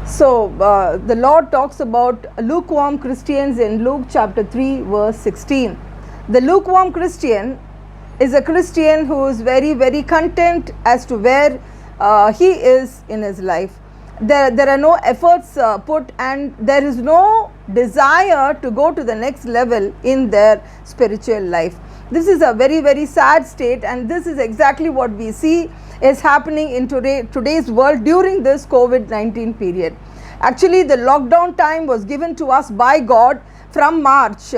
So, the Lord talks about lukewarm Christians in Luke chapter 3 verse 16. The lukewarm Christian is a Christian who is very, very content as to where he is in his life. There are no efforts put, and there is no desire to go to the next level in their spiritual life. This is a very, very sad state, and this is exactly what we see is happening in today's world during this COVID-19 period. Actually, the lockdown time was given to us by God from March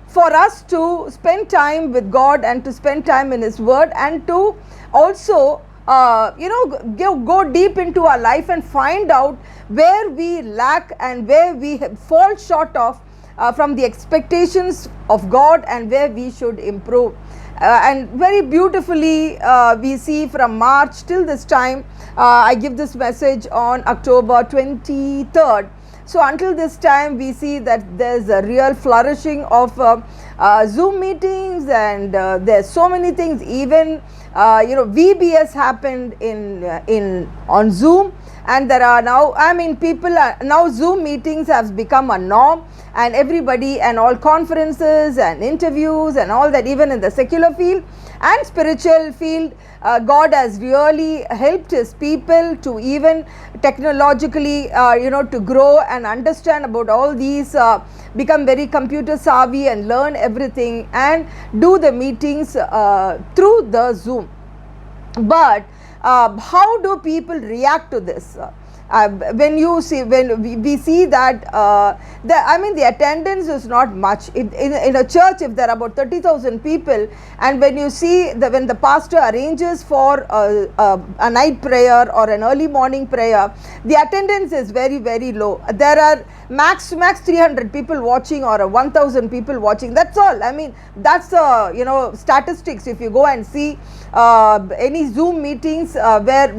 for us to spend time with God and to spend time in His Word, and to also go deep into our life and find out where we lack and where we fall short of from the expectations of God, and where we should improve. And very beautifully we see from March till this time. I give this message on October 23rd. So until this time, we see that there's a real flourishing of Zoom meetings, and there's so many things. Even VBS happened on Zoom, and there are now, people are now, Zoom meetings have become a norm, and everybody, and all conferences and interviews and all that, even in the secular field and spiritual field, God has really helped His people to even technologically to grow and understand about all these, become very computer savvy and learn everything and do the meetings through the Zoom. But how do people react to this? When we see that the attendance is not much in a church. If there are about 30,000 people, and when you see when the pastor arranges for a night prayer or an early morning prayer, the attendance is very, very low. There are max 300 people watching, or 1,000 people watching. That's all. That's statistics. If you go and see any Zoom meetings where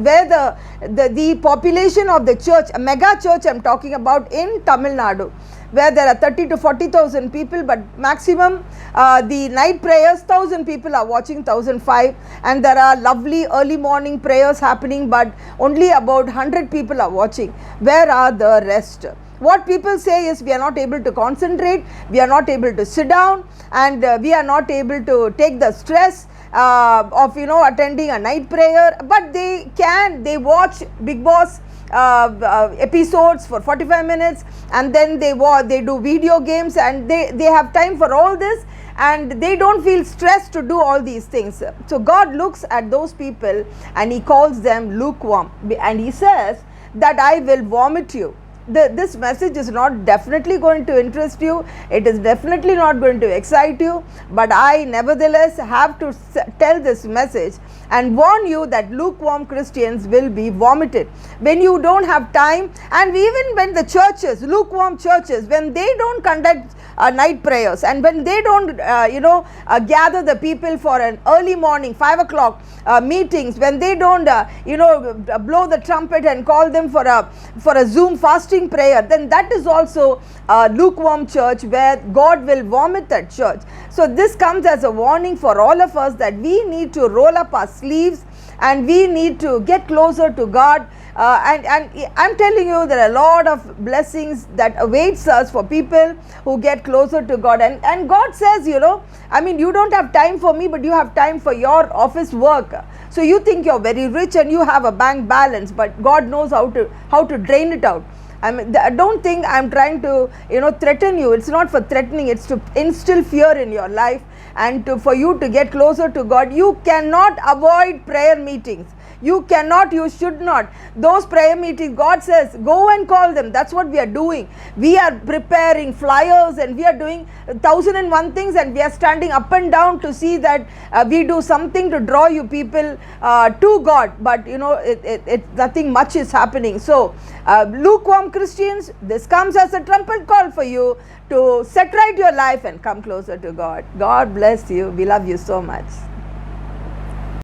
the population of the church, a mega church I'm talking about in Tamil Nadu, where there are 30 to 40,000 people, but maximum the night prayers, 1,000 people are watching, 1,005, and there are lovely early morning prayers happening, but only about 100 people are watching. Where are the rest? What people say is, we are not able to concentrate, we are not able to sit down, and we are not able to take the stress of attending a night prayer. But they watch Big Boss episodes for 45 minutes, and then they do video games, and they have time for all this, and they don't feel stressed to do all these things. So God looks at those people and He calls them lukewarm, and He says that I will vomit you. This message is not definitely going to interest you. It is definitely not going to excite you, but I nevertheless have to tell this message and warn you that lukewarm Christians will be vomited when you don't have time. And even when the churches, lukewarm churches, when they don't conduct night prayers, and when they don't gather the people for an early morning 5 o'clock meetings, when they don't blow the trumpet and call them for a Zoom fasting prayer, then that is also a lukewarm church, where God will vomit that church. So this comes as a warning for all of us, that we need to roll up our sleeves and we need to get closer to God. And I'm telling you, there are a lot of blessings that awaits us for people who get closer to God. And God says, you don't have time for me, but you have time for your office work. So you think you're very rich and you have a bank balance, but God knows how to drain it out. Don't think I'm trying to threaten you. It's not for threatening, it's to instill fear in your life, and for you to get closer to God. You cannot avoid prayer meetings. You cannot, you should not. Those prayer meetings, God says, go and call them. That's what we are doing. We are preparing flyers, and we are doing 1,001 things, and we are standing up and down to see that we do something to draw you people to God. But nothing much is happening. So lukewarm Christians, this comes as a trumpet call for you to set right your life and come closer to God. God bless you. We love you so much.